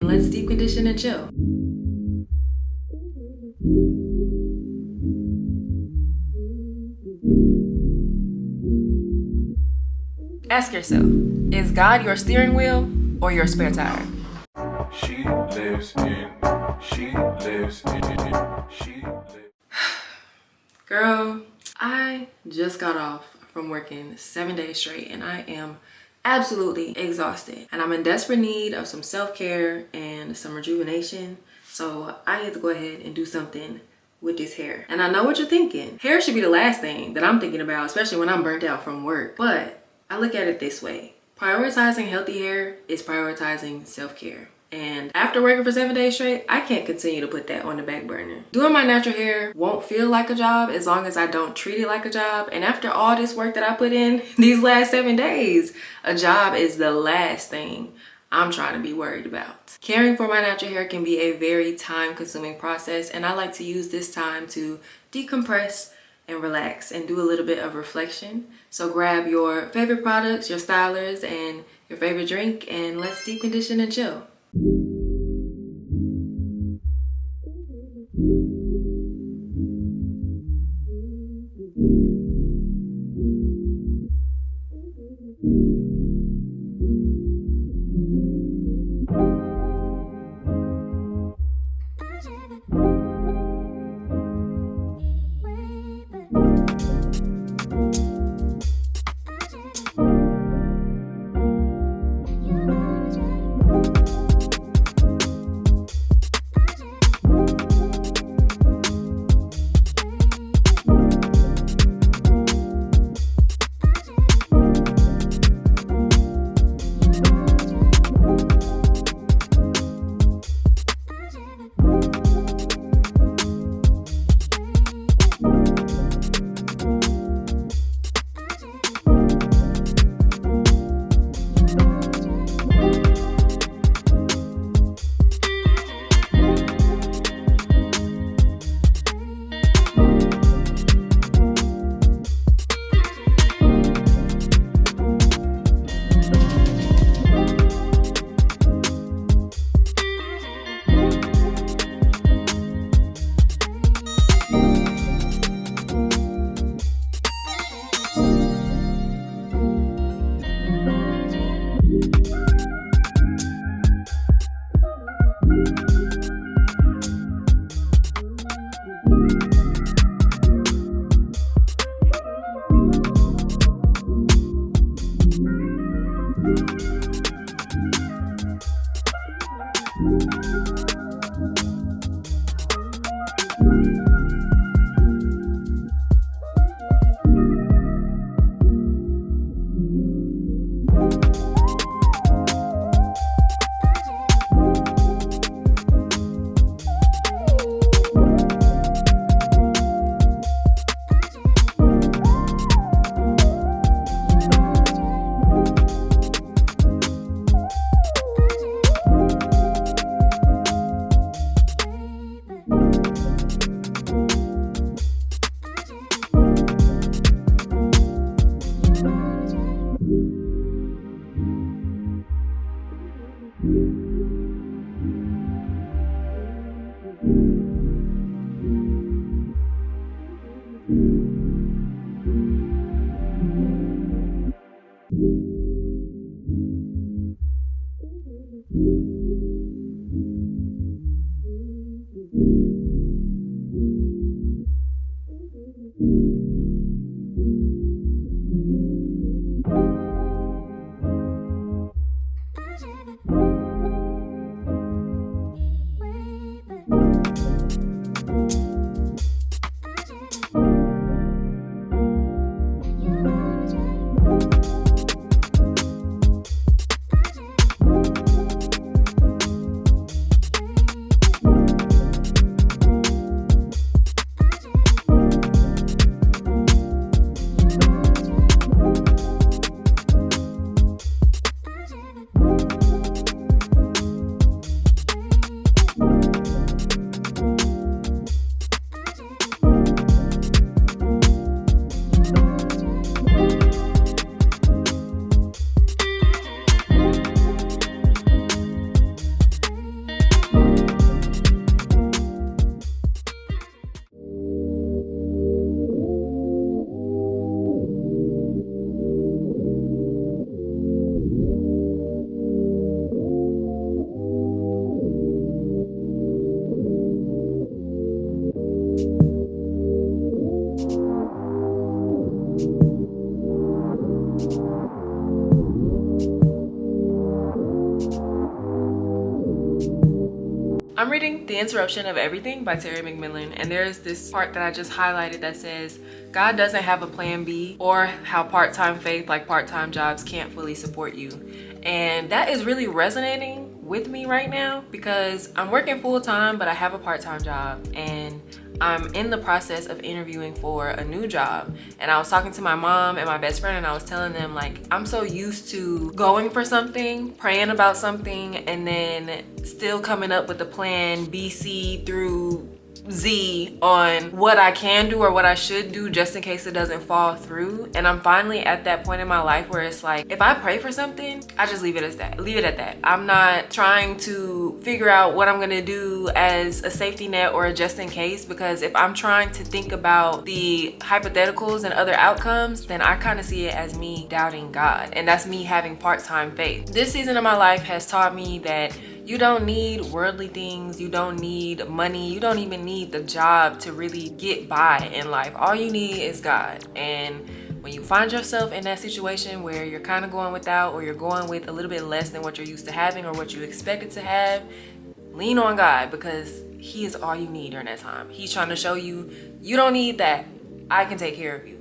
Let's deep condition and chill. Ask yourself, is God your steering wheel or your spare tire? She lives in. Girl, I just got off from working 7 days straight and I am absolutely exhausted. And I'm in desperate need of some self-care and some rejuvenation. So I need to go ahead and do something with this hair. And I know what you're thinking. Hair should be the last thing that I'm thinking about, especially when I'm burnt out from work. But I look at it this way. Prioritizing healthy hair is prioritizing self-care. And after working for 7 days straight, I can't continue to put that on the back burner. Doing my natural hair won't feel like a job as long as I don't treat it like a job. And after all this work that I put in these last 7 days, a job is the last thing I'm trying to be worried about. Caring for my natural hair can be a very time-consuming process, and I like to use this time to decompress and relax and do a little bit of reflection. So grab your favorite products, your stylers, and your favorite drink, and let's deep condition and chill. I'm reading The Interruption of Everything by Terry McMillan, and there's this part that I just highlighted that says, God doesn't have a plan B, or how part-time faith, like part-time jobs, can't fully support you. And that is really resonating with me right now because I'm working full-time, but I have a part-time job, and I'm in the process of interviewing for a new job. And I was talking to my mom and my best friend, and I was telling them, like, I'm so used to going for something, praying about something, and then still coming up with a plan B, C through Z on what I can do or what I should do just in case it doesn't fall through. And I'm finally at that point in my life where it's like, if I pray for something, I just leave it as that, leave it at that. I'm not trying to figure out what I'm gonna do as a safety net or a just in case, because if I'm trying to think about the hypotheticals and other outcomes, then I kind of see it as me doubting God, and that's me having part-time faith. This season of my life has taught me that you don't need worldly things, you don't need money, you don't even need the job to really get by in life. All you need is God. And when you find yourself in that situation where you're kind of going without, or you're going with a little bit less than what you're used to having or what you expected to have, lean on God, because He is all you need during that time. He's trying to show you, you don't need that. I can take care of you.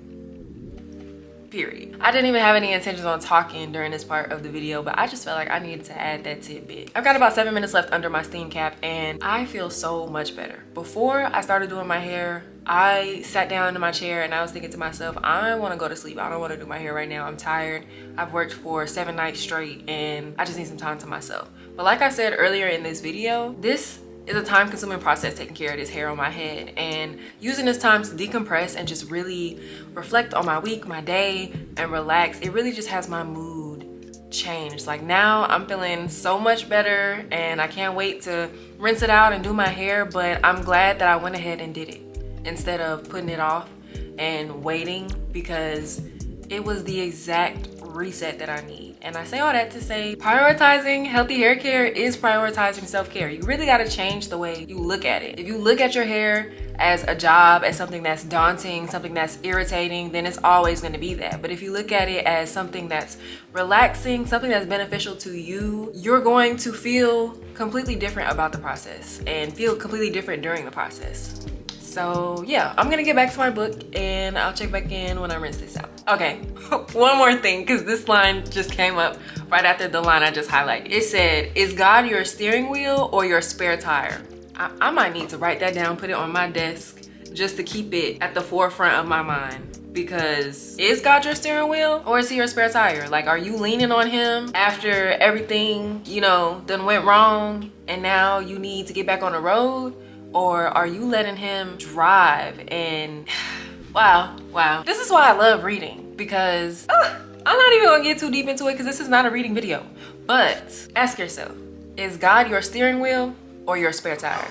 Period. I didn't even have any intentions on talking during this part of the video, but I just felt like I needed to add that tidbit. I've got about 7 minutes left under my steam cap, and I feel so much better. Before I started doing my hair, I sat down in my chair and I was thinking to myself, I want to go to sleep. I don't want to do my hair right now. I'm tired. I've worked for 7 nights straight and I just need some time to myself. But like I said earlier in this video, this is a time-consuming process taking care of this hair on my head, and using this time to decompress and just really reflect on my week, my day, and relax. It really just has my mood changed. Like, now I'm feeling so much better, and I can't wait to rinse it out and do my hair. But I'm glad that I went ahead and did it instead of putting it off and waiting, because it was the exact reset that I need. And I say all that to say, prioritizing healthy hair care is prioritizing self-care. You really got to change the way you look at it. If you look at your hair as a job, as something that's daunting, something that's irritating, then it's always going to be that. But if you look at it as something that's relaxing, something that's beneficial to you, you're going to feel completely different about the process and feel completely different during the process. So yeah, I'm gonna get back to my book and I'll check back in when I rinse this out. Okay, one more thing, because this line just came up right after the line I just highlighted. It said, is God your steering wheel or your spare tire? I might need to write that down, put it on my desk, just to keep it at the forefront of my mind. Because is God your steering wheel or is He your spare tire? Like, are you leaning on Him after everything, you know, done went wrong and now you need to get back on the road? Or are you letting Him drive? And wow. This is why I love reading, because I'm not even gonna get too deep into it because this is not a reading video. But ask yourself, is God your steering wheel or your spare tire?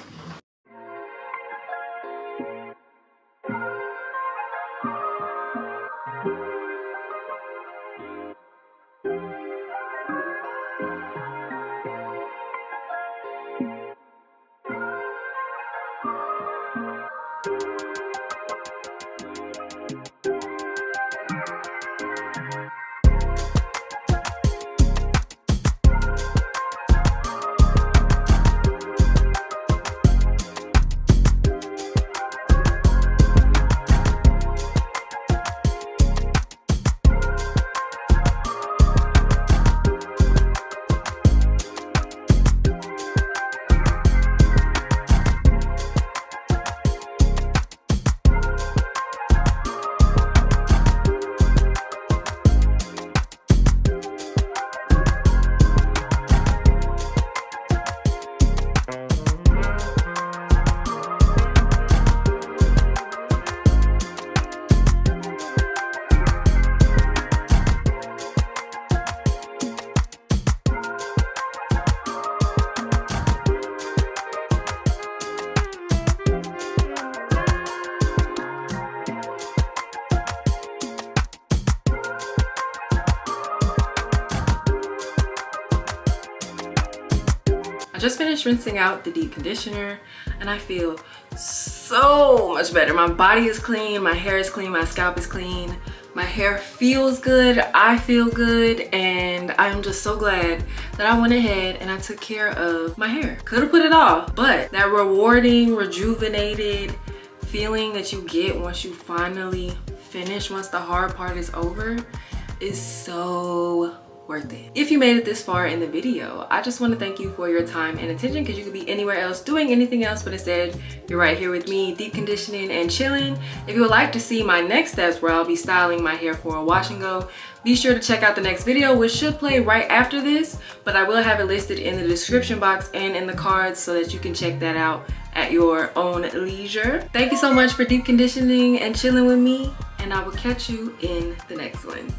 Just finished rinsing out the deep conditioner and I feel so much better. My body is clean, my hair is clean, my scalp is clean. My hair feels good, I feel good, and I'm just so glad that I went ahead and I took care of my hair. Could have put it off, but that rewarding, rejuvenated feeling that you get once you finally finish, once the hard part is over, is so worth it. If you made it this far in the video, I just want to thank you for your time and attention, because you could be anywhere else doing anything else, but instead you're right here with me, deep conditioning and chilling. If you would like to see my next steps where I'll be styling my hair for a wash and go, be sure to check out the next video, which should play right after this, but I will have it listed in the description box and in the cards so that you can check that out at your own leisure. Thank you so much for deep conditioning and chilling with me, and I will catch you in the next one.